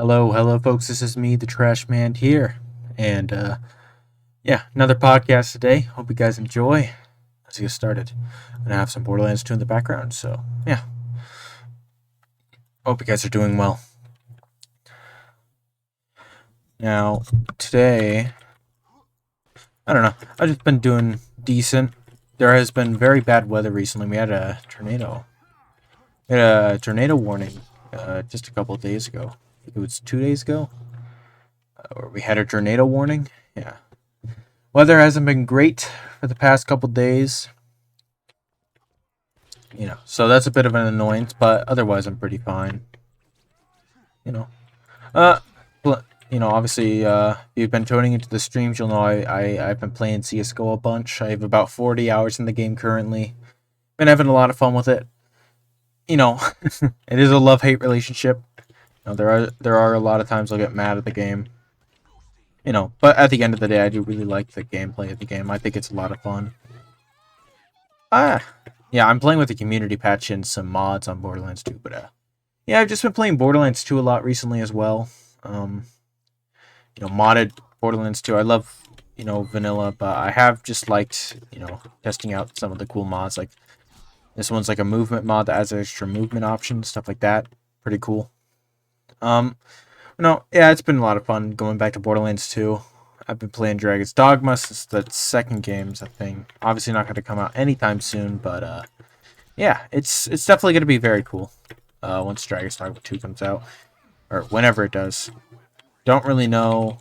Hello, folks. This is me, the Trash Man here, and yeah, another podcast today. Hope you guys enjoy. Let's get started. I'm gonna have some Borderlands 2 in the background, so yeah, hope you guys are doing well. Now, today, I don't know. I've just been doing decent. There has been very bad weather recently. We had a tornado. We had a tornado warning just a couple of days ago. I think it was 2 days ago, where we had a tornado warning. Yeah. Weather hasn't been great for the past couple days, so that's a bit of an annoyance, but otherwise I'm pretty fine. You know, uh, obviously, if you've been tuning into the streams, you'll know I've been playing CS:GO a bunch. I have about 40 hours in the game currently. Been having a lot of fun with it. You know, it is a love-hate relationship. There are a lot of times I'll get mad at the game. But at the end of the day, I do really like the gameplay of the game. I think it's a lot of fun. Ah, yeah, I'm playing with the community patch and some mods on Borderlands 2, but yeah, I've just been playing Borderlands 2 a lot recently as well. Modded Borderlands 2. I love, vanilla, but I have just liked, testing out some of the cool mods. Like this one's like a movement mod that has extra movement options, stuff like that. Pretty cool. Um, yeah, it's been a lot of fun going back to Borderlands 2. I've been playing Dragon's Dogma since the second game's a thing. Obviously not going to come out anytime soon, but yeah, it's definitely going to be very cool once Dragon's Dogma 2 comes out, or whenever it does. Don't really know.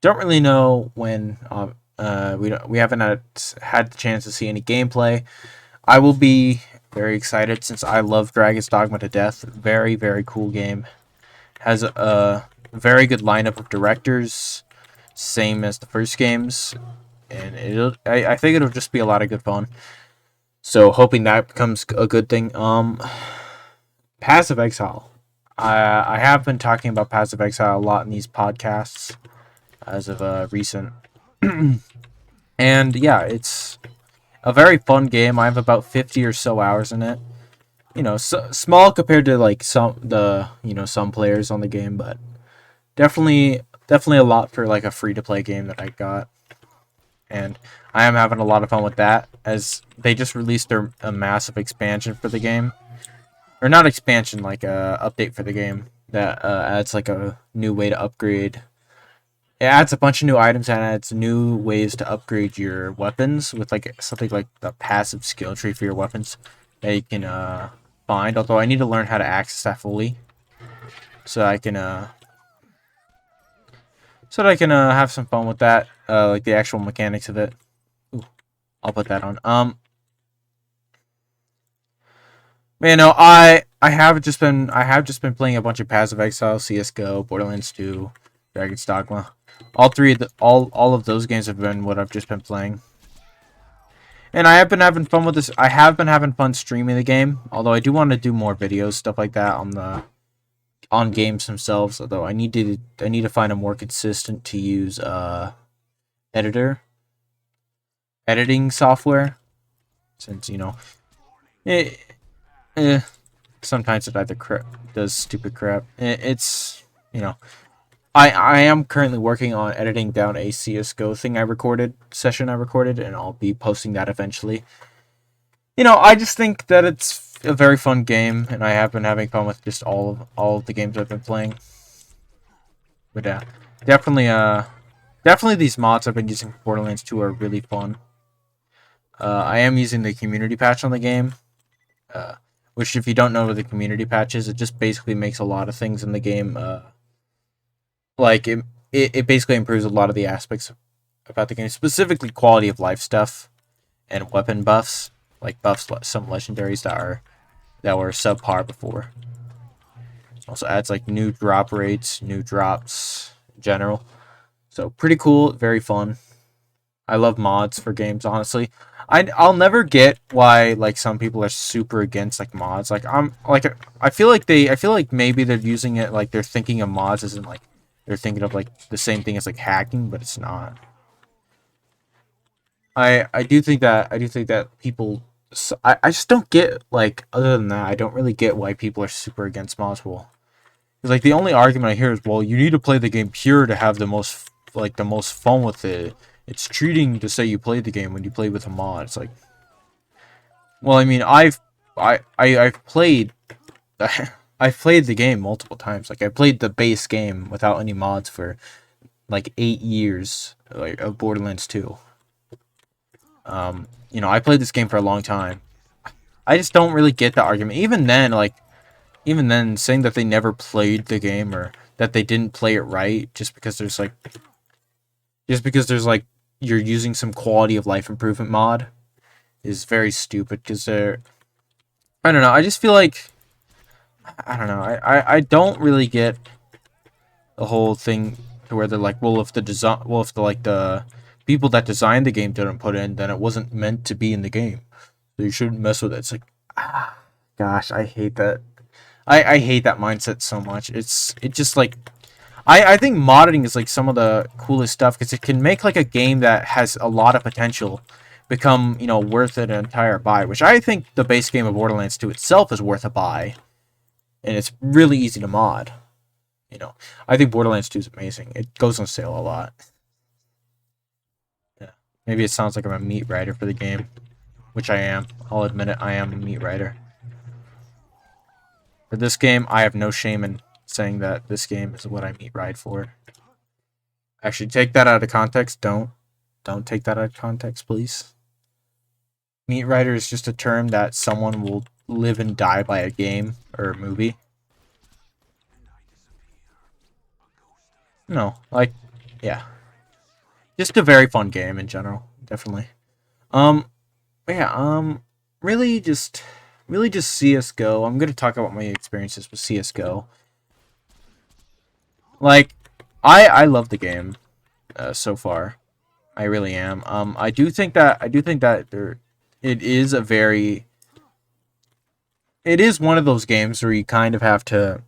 Don't really know when. We haven't had the chance to see any gameplay. I will be very excited since I love Dragon's Dogma to death. Very, very cool game. Has a very good lineup of directors, same as the first games, and I think it'll just be a lot of good fun. So hoping that becomes a good thing. Passive Exile. I have been talking about Passive Exile a lot in these podcasts as of recent, and yeah, it's a very fun game. I have about 50 or so hours in it. Small compared to like some players on the game, but definitely a lot for like a free to play game that I got, and I am having a lot of fun with that as they just released a massive expansion for the game, or not expansion, like a update for the game that adds like a new way to upgrade. It adds a bunch of new items and adds new ways to upgrade your weapons with like something like the passive skill tree for your weapons that you can find. Although I need to learn how to access that fully so I can have some fun with that, like the actual mechanics of it. Ooh, I'll put that on. Man, no, I have just been playing a bunch of Passive Exile, CS:GO, Borderlands 2, Dragon's Dogma. All of those games have been what I've just been playing. And I have been having fun with this. I have been having fun streaming the game, although I do want to do more videos, stuff like that on games themselves. Although I need to find a more consistent to use editing software, since it, sometimes it either does stupid crap. It's I am currently working on editing down a CS:GO session I recorded, and I'll be posting that eventually. I just think that it's a very fun game, and I have been having fun with just all of the games I've been playing. But yeah, definitely definitely these mods I've been using for Borderlands 2 are really fun. I am using the community patch on the game, which if you don't know what the community patch is, it just basically makes a lot of things in the game like it basically improves a lot of the aspects about the game, specifically quality of life stuff and weapon buffs, like buffs some legendaries that were subpar before. Also adds like new drop rates, new drops in general. So pretty cool, very fun. I love mods for games, honestly. I'll never get why like some people are super against like mods. Like I feel like maybe they're using it like they're thinking of mods as in like they're thinking of like the same thing as like hacking, but it's not. I do think that people I just don't get, like, other than that I don't really get why people are super against mods. Well, Because like the only argument I hear is, well, you need to play the game pure to have the most fun with it. It's cheating to say you played the game when you play with a mod. It's like, well, I mean, I've played I've played the game multiple times. Like I played the base game without any mods for like 8 years, like of Borderlands 2. I played this game for a long time. I just don't really get the argument. Even then, saying that they never played the game or that they didn't play it right just because there's like you're using some quality of life improvement mod is very stupid because I don't know. I just feel like I don't know. I don't really get the whole thing to where they're like, well, if the people that designed the game didn't put in, then it wasn't meant to be in the game, so you shouldn't mess with it. It's like, gosh, I hate that. I hate that mindset so much. It just like I think modding is like some of the coolest stuff because it can make like a game that has a lot of potential become worth an entire buy. Which I think the base game of Borderlands 2 itself is worth a buy, and it's really easy to mod. I think Borderlands 2 is amazing. It goes on sale a lot. Yeah. Maybe it sounds like I'm a meat writer for the game, which I am. I'll admit it. I am a meat writer. For this game, I have no shame in saying that this game is what I meat ride for. Actually, take that out of context. Don't take that out of context, please. Meat writer is just a term that someone will live and die by a game or a movie. No, like, yeah, just a very fun game in general, definitely. Um, yeah, really just CS:GO. I'm gonna talk about my experiences with CS:GO. Like, I love the game, so far. I really am. I do think that it is a very, it is one of those games where you kind of have to,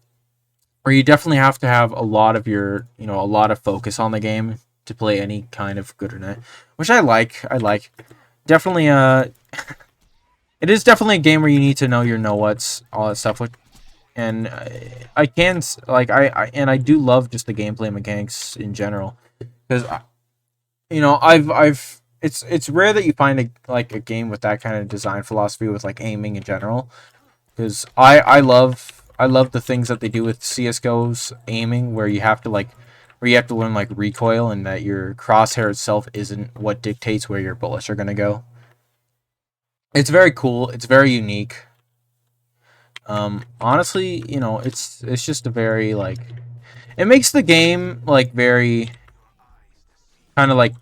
where you definitely have to have a lot of a lot of focus on the game to play any kind of good internet, which I like. I like definitely. It is definitely a game where you need to know your know what's all that stuff. And I can like I do love just the gameplay mechanics in general because I've it's rare that you find a game with that kind of design philosophy with like aiming in general because I love the things that they do with CS:GO's aiming where you have to learn like recoil and that your crosshair itself isn't what dictates where your bullets are gonna go. It's very cool. It's very unique. Honestly, it's just a very like it makes the game like very kind of like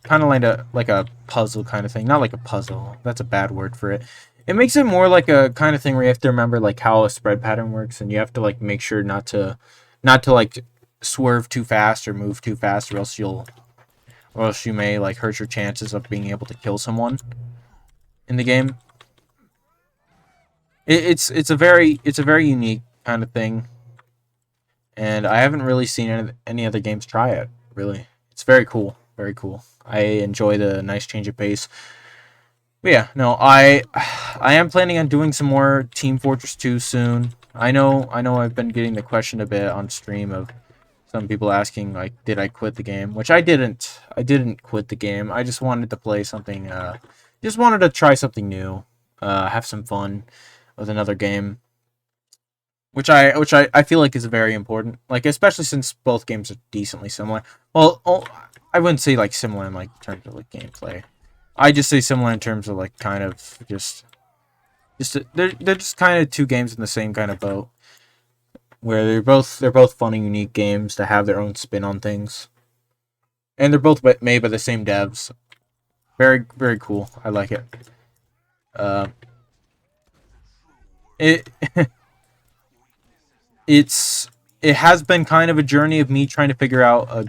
a puzzle kind of thing. Not like a puzzle. That's a bad word for it. It makes it more like a kind of thing where you have to remember like how a spread pattern works, and you have to like make sure not to like swerve too fast or move too fast, or else you may like hurt your chances of being able to kill someone in the game. It's a very unique kind of thing, and I haven't really seen any other games try it. Really, it's very cool. Very cool. I enjoy the nice change of pace. But yeah, no, I am planning on doing some more Team Fortress 2 soon. I know I've been getting the question a bit on stream of some people asking like did I quit the game, which I didn't. I didn't quit the game. I just wanted to play something just wanted to try something new. Have some fun with another game, which I feel like is very important. Like especially since both games are decently similar. Well, I wouldn't say like similar in like terms of like gameplay. I just say similar in terms of like kind of they're just kind of two games in the same kind of boat where they're both fun and unique games that have their own spin on things, and they're both made by the same devs. Very very cool. I like it. Uh, it it has been kind of a journey of me trying to figure out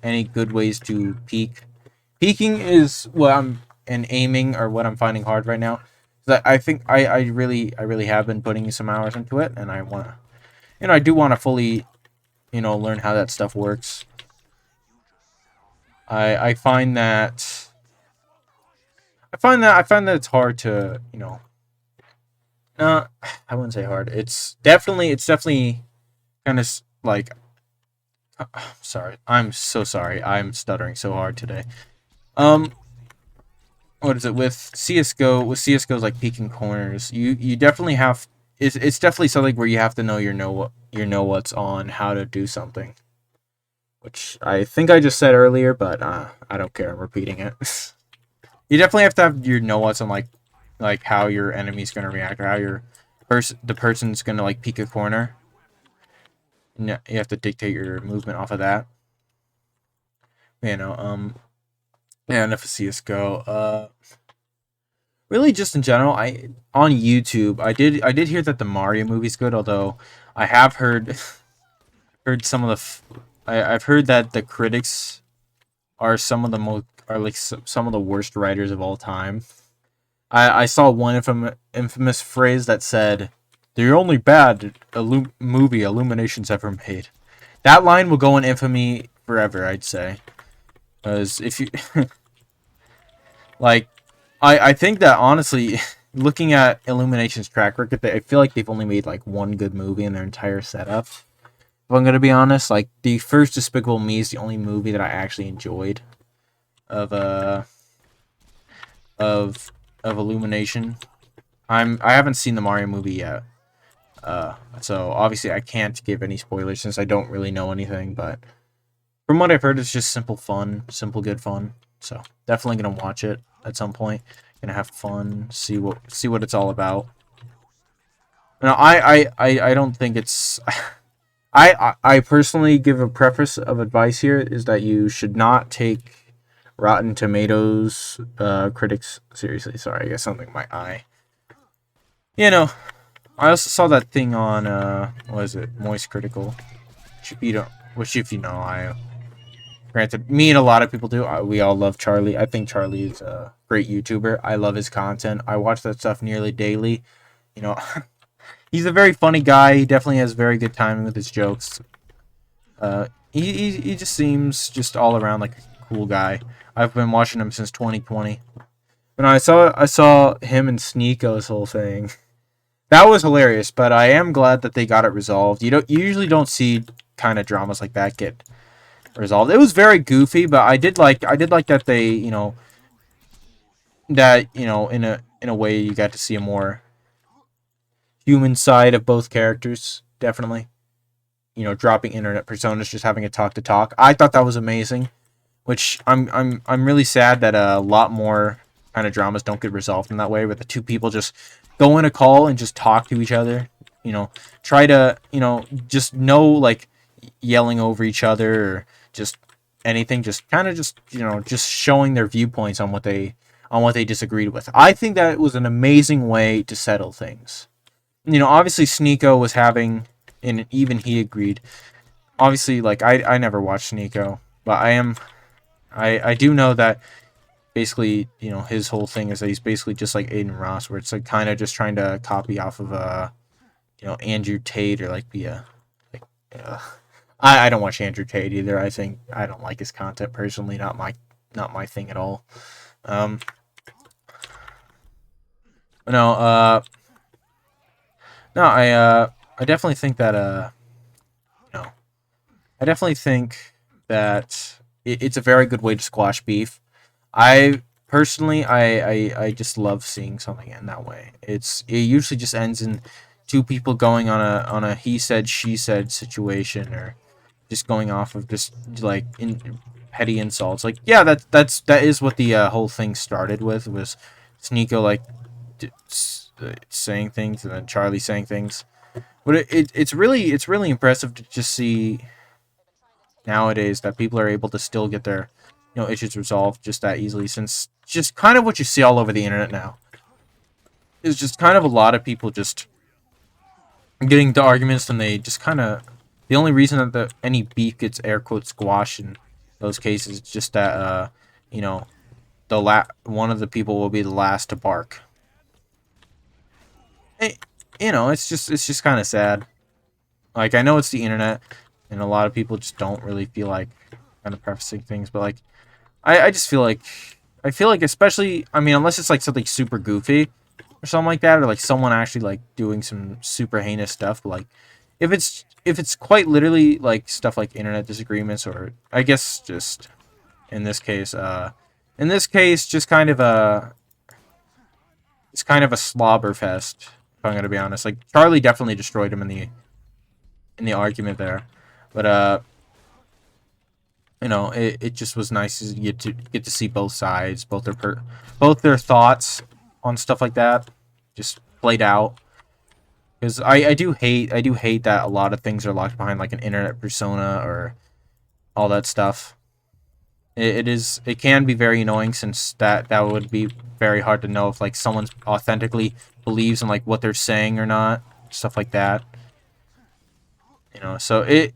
any good ways to peak. Peaking is what I'm and aiming are what I'm finding hard right now. That I think I really have been putting some hours into it, and I do want to fully learn how that stuff works. I find that I find that it's hard to uh I wouldn't say hard. It's definitely kind of like sorry, I'm so sorry, I'm stuttering so hard today. Um, what is it with CS:GO? With CS:GO's like peeking corners, you definitely have. It's definitely something where you have to know your know what's on how to do something, which I think I just said earlier, but I don't care. I'm repeating it. You definitely have to have your know what's on like how your enemy's gonna react or how the person's gonna like peek a corner. You have to dictate your movement off of that. You know, yeah, enough of CS:GO. Really, just in general, I on YouTube, I did hear that the Mario movie's good. Although I have heard some of I've heard that the critics are some of the most are like some of the worst writers of all time. I saw one infamous phrase that said, "The only bad movie Illumination's ever made." That line will go in infamy forever, I'd say. Because if you like, I think that honestly, looking at Illumination's track record, I feel like they've only made like one good movie in their entire setup. If I'm gonna be honest, like the first Despicable Me is the only movie that I actually enjoyed of of Illumination. I haven't seen the Mario movie yet. So obviously I can't give any spoilers since I don't really know anything, but from what I've heard, it's just simple fun, simple good fun. So definitely gonna watch it at some point. Gonna have fun, see what it's all about. No, I don't think it's. I personally give a preface of advice here is that you should not take Rotten Tomatoes critics seriously. Sorry, I got something in my eye. You know, I also saw that thing on what is it, Moist Critical, which if you know, I granted me and a lot of people do. We all love Charlie. I think Charlie is a great YouTuber. I love his content. I watch that stuff nearly daily. You know, he's a very funny guy. He definitely has very good timing with his jokes. He just seems just all around like a cool guy. I've been watching him since 2020. And I saw him and Sneeko's whole thing. That was hilarious, but I am glad that they got it resolved. You usually don't see kind of dramas like that get resolved. It was very goofy, but I did like that they, in a way you got to see a more human side of both characters, definitely. Dropping internet personas, just having a talk to talk. I thought that was amazing, which I'm really sad that a lot more kind of dramas don't get resolved in that way, where the two people just go in a call and just talk to each other. Try to just no like yelling over each other or just anything. Just kind of just showing their viewpoints on what they disagreed with. I think that was an amazing way to settle things. Obviously Sneeko was having, and even he agreed. Obviously, like I never watched Sneeko, but I do know that basically, his whole thing is that he's basically just like Aiden Ross, where it's like kind of just trying to copy off of Andrew Tate or like be a like uh, I don't watch Andrew Tate either. I don't like his content personally, not my thing at all. Um, no, no, I definitely think that you know, I definitely think that it's a very good way to squash beef. I personally, I just love seeing something in that way. It usually just ends in two people going on a he said she said situation, or just going off of just like in petty insults. Like yeah, that is what the whole thing started with, was Sneeko like saying things and then Charlie saying things. But it's really impressive to just see nowadays that people are able to still get their issues resolved just that easily, since just kind of what you see all over the internet now is just kind of a lot of people just getting into arguments, and they just kind of, the only reason that any beef gets air quote squashed in those cases is just that you know one of the people will be the last to bark. it, it's just kind of sad. Like, I know it's the internet and a lot of people just don't really feel like kind of prefacing things, but like I just I feel like especially, I mean, unless it's like something super goofy or something like that, or like someone actually like doing some super heinous stuff, but like if it's quite literally like stuff like internet disagreements, or I guess just in this case, just kind of a it's kind of a slobber fest. If I'm gonna be honest, like Charlie definitely destroyed him in the argument there, but you know, it just was nice to get to see both sides, both their thoughts on stuff like that, just played out. Because I do hate that a lot of things are locked behind like an internet persona or all that stuff. It can be very annoying since that would be very hard to know if like someone authentically believes in like what they're saying or not, stuff like that. You know, so it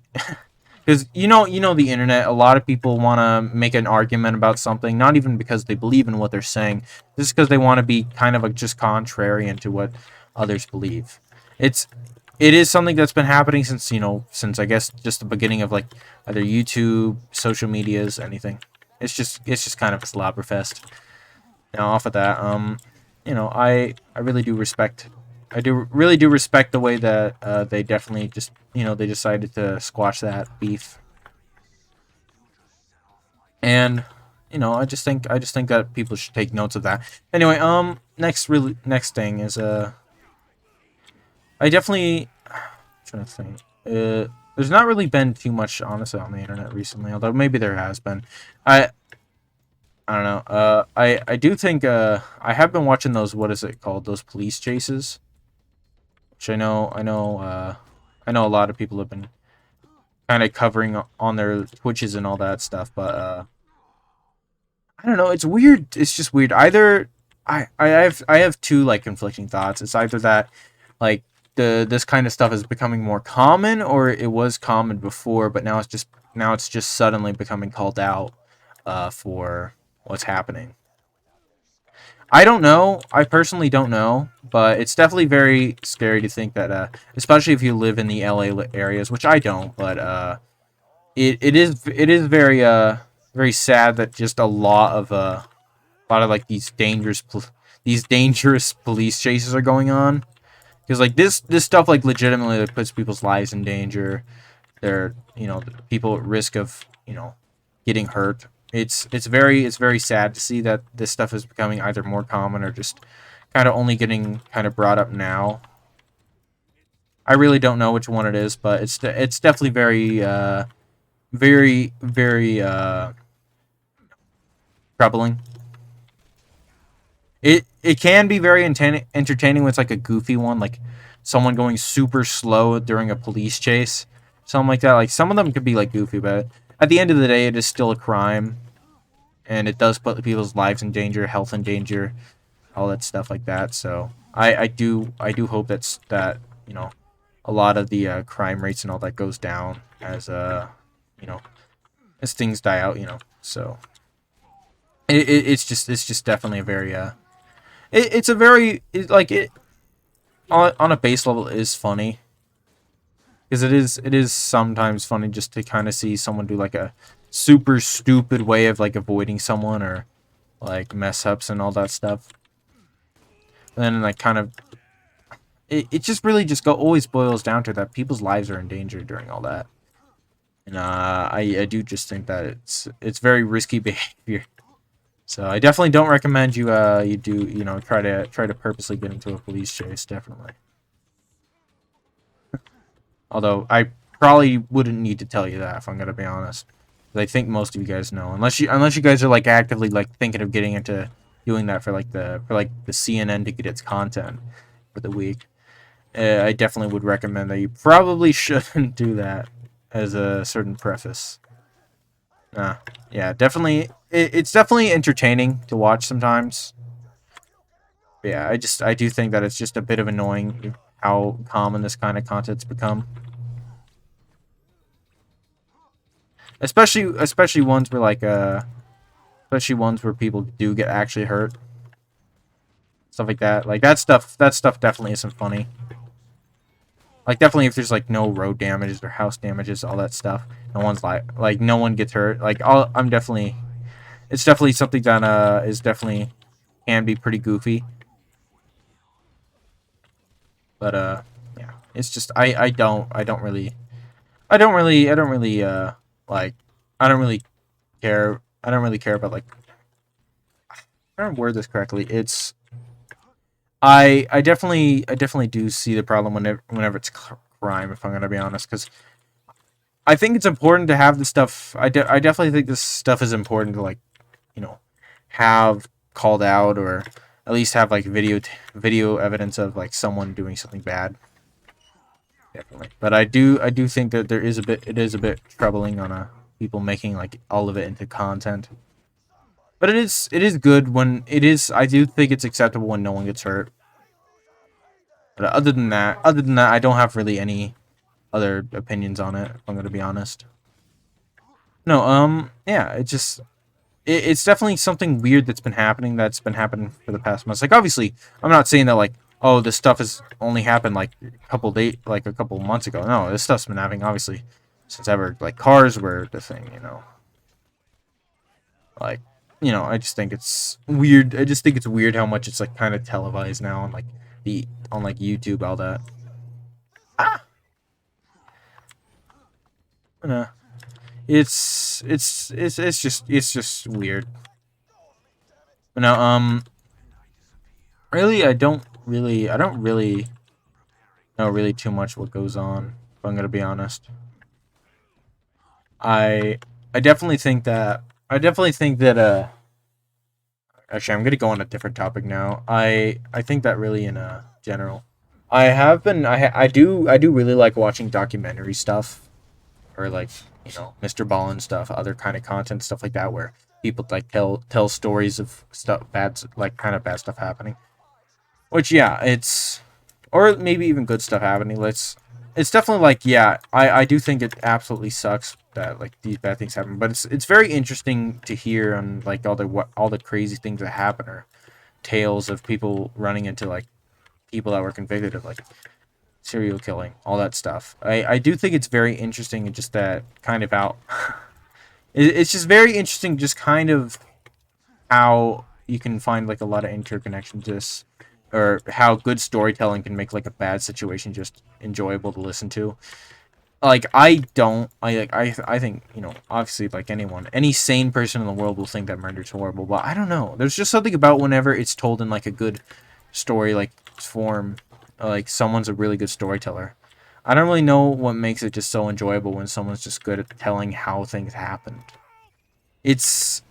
because you know the internet. A lot of people want to make an argument about something, not even because they believe in what they're saying, just because they want to be kind of like just contrarian to what others believe. It's it is something that's been happening since since I guess just the beginning of like either YouTube, social medias, anything. It's just kind of a slobberfest. Now off of that, I really do respect. I do really do respect the way that they definitely just they decided to squash that beef, and I just think that people should take notes of that. Anyway, next thing is I definitely trying to think. There's not really been too much honestly on the internet recently, although maybe there has been. I I don't know. I do think I have been watching those. What is it called? Those police chases, which I know a lot of people have been kind of covering on their Twitches and all that stuff. But I don't know. It's weird. It's just weird. Either I have two like conflicting thoughts. It's either that like this kind of stuff is becoming more common, or it was common before, but now it's just suddenly becoming called out for what's happening. I don't know. I personally don't know, but it's definitely very scary to think that, especially if you live in the LA areas, which I don't, but it is very very sad that just a lot of like these dangerous police chases are going on, because like this stuff like legitimately like, puts people's lives in danger. They're people at risk of getting hurt. It's very sad to see that this stuff is becoming either more common or just kind of only getting kind of brought up now. I really don't know which one it is, but it's definitely very very troubling. It can be very entertaining when it's like a goofy one, like someone going super slow during a police chase, something like that. Like some of them could be like goofy, but at the end of the day, it is still a crime, and it does put people's lives in danger, health in danger, all that stuff like that. So I do hope that a lot of the crime rates and all that goes down as you know as things die out. So it's just definitely a very it's a very like it on a base level is funny, because it is sometimes funny just to kind of see someone do like a super stupid way of like avoiding someone, or like mess ups and all that stuff. And then like kind of it just really just always boils down to that people's lives are in danger during all that. And I do just think that it's very risky behavior. So I definitely don't recommend you do try to purposely get into a police chase, definitely. Although I probably wouldn't need to tell you that if I'm gonna be honest. 'Cause I think most of you guys know, unless you guys are like actively like thinking of getting into doing that for like the CNN to get its content for the week. I definitely would recommend that you probably shouldn't do that as a certain preface. Yeah, definitely. It's definitely entertaining to watch sometimes. But yeah, I do think that it's just a bit of annoying how common this kind of content's become. Especially ones where like especially ones where people do get actually hurt, stuff like that. Like that stuff definitely isn't funny. Like definitely if there's like no road damages or house damages, all that stuff, no one's like no one gets hurt. Like I'm definitely it's definitely something that is definitely can be pretty goofy. But yeah. It's just I don't really like I don't really care. I don't really care about like I don't word this correctly. It's I definitely do see the problem whenever it's crime. If I'm gonna be honest, because I think it's important to have the stuff. I definitely think this stuff is important to like you know have called out or at least have like video evidence of like someone doing something bad. Definitely, but I do think that it is a bit troubling on people making like all of it into content. But it is good when it is. I do think it's acceptable when no one gets hurt. But other than that, I don't have really any other opinions on it. If I'm gonna be honest. No, yeah, it's definitely something weird that's been happening. That's been happening for the past months. Like obviously, I'm not saying that like oh this stuff has only happened like a couple months ago. No, this stuff's been happening obviously since ever like cars were the thing. Like I just think it's weird. I just think it's weird how much it's like kind of televised now on like the on like YouTube all that. Ah, no. It's just weird. But now really I don't really know really too much what goes on. If I'm gonna be honest, I I definitely think that actually I'm gonna go on a different topic now. I think that really in general, I have been I do really like watching documentary stuff or like Mr. Ballin stuff, other kind of content stuff like that where people like tell stories of stuff bad like kind of bad stuff happening. Which yeah, it's or maybe even good stuff happening. It's definitely like yeah, I do think it absolutely sucks that like these bad things happen, but it's very interesting to hear on like all the crazy things that happen or tales of people running into like people that were convicted of like serial killing, all that stuff. I do think it's very interesting and just that kind of out. It's just very interesting, just kind of how you can find like a lot of interconnections just or how good storytelling can make like a bad situation just enjoyable to listen to. Like I don't I think obviously like any sane person in the world will think that murder is horrible, but I don't know, there's just something about whenever it's told in like a good story like form, like someone's a really good storyteller. I don't really know what makes it just so enjoyable when someone's just good at telling how things happened. It's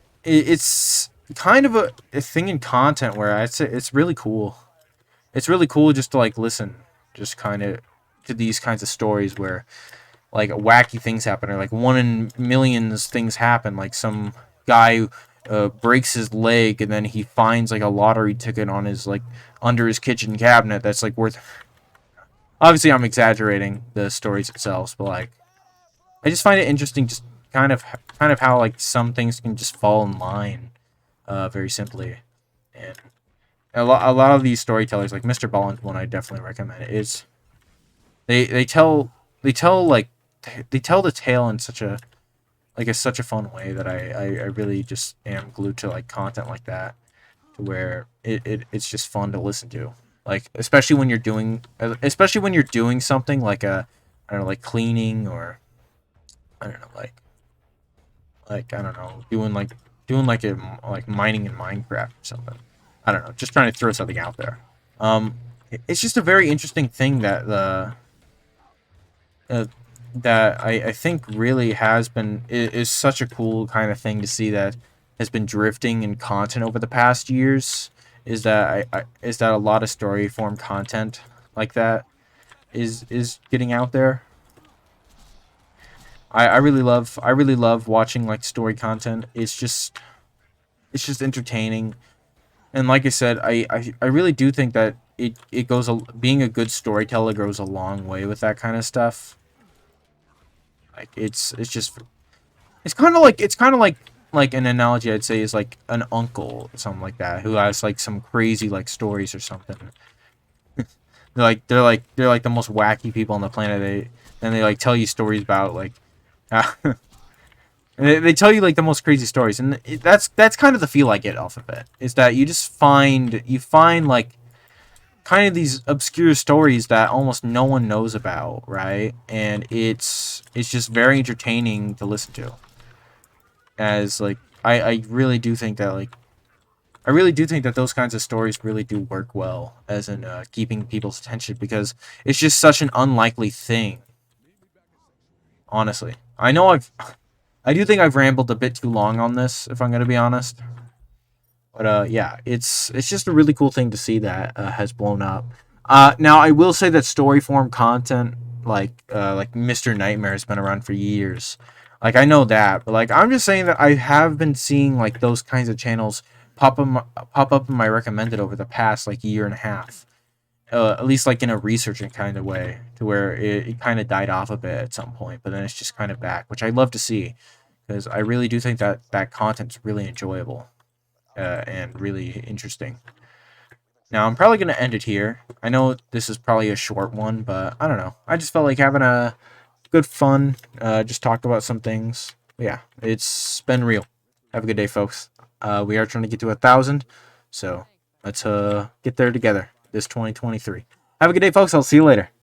kind of a thing in content where I'd say it's really cool. It's really cool just to like listen, just kind of to these kinds of stories where like wacky things happen or like one in millions things happen. Like some guy breaks his leg and then he finds like a lottery ticket on his like under his kitchen cabinet that's like worth. Obviously, I'm exaggerating the stories themselves, but like I just find it interesting, just kind of how like some things can just fall in line, very simply, and a lot of these storytellers, like Mr. Ballin's one, I definitely recommend. Is they tell like they tell the tale in such a fun way that I really just am glued to like content like that, to where it's just fun to listen to. Like especially when you're doing something like I don't know like cleaning or I don't know like I don't know doing like a like mining in Minecraft or something. I don't know, just trying to throw something out there. Um, it's just a very interesting thing that uh, that I think really has been is such a cool kind of thing to see that has been drifting in content over the past years. Is that a lot of story form content like that is getting out there. I really love watching like story content. It's just entertaining. And like I said, I really do think that being a good storyteller goes a long way with that kind of stuff. Like it's kind of like an analogy I'd say is like an uncle or something like that who has like some crazy like stories or something. They're like the most wacky people on the planet. They like tell you stories about like they tell you like the most crazy stories, and that's kind of the feel I get off of it. Is that you find like kind of these obscure stories that almost no one knows about, right? And it's just very entertaining to listen to. As like I really do think that I really do think that those kinds of stories really do work well as in keeping people's attention because it's just such an unlikely thing. Honestly, I do think I've rambled a bit too long on this, if I'm gonna be honest. But yeah, it's just a really cool thing to see that has blown up. Now I will say that story form content like Mr. Nightmare has been around for years. Like I know that, but like I'm just saying that I have been seeing like those kinds of channels pop up in my recommended over the past like year and a half. At least like in a researching kind of way, to where it kind of died off a bit at some point, but then it's just kind of back, which I love to see because I really do think that that content's really enjoyable and really interesting. Now, I'm probably going to end it here. I know this is probably a short one, but I don't know. I just felt like having a good fun, just talk about some things. Yeah, it's been real. Have a good day, folks. We are trying to get to 1,000, so let's get there together this 2023. Have a good day, folks. I'll see you later.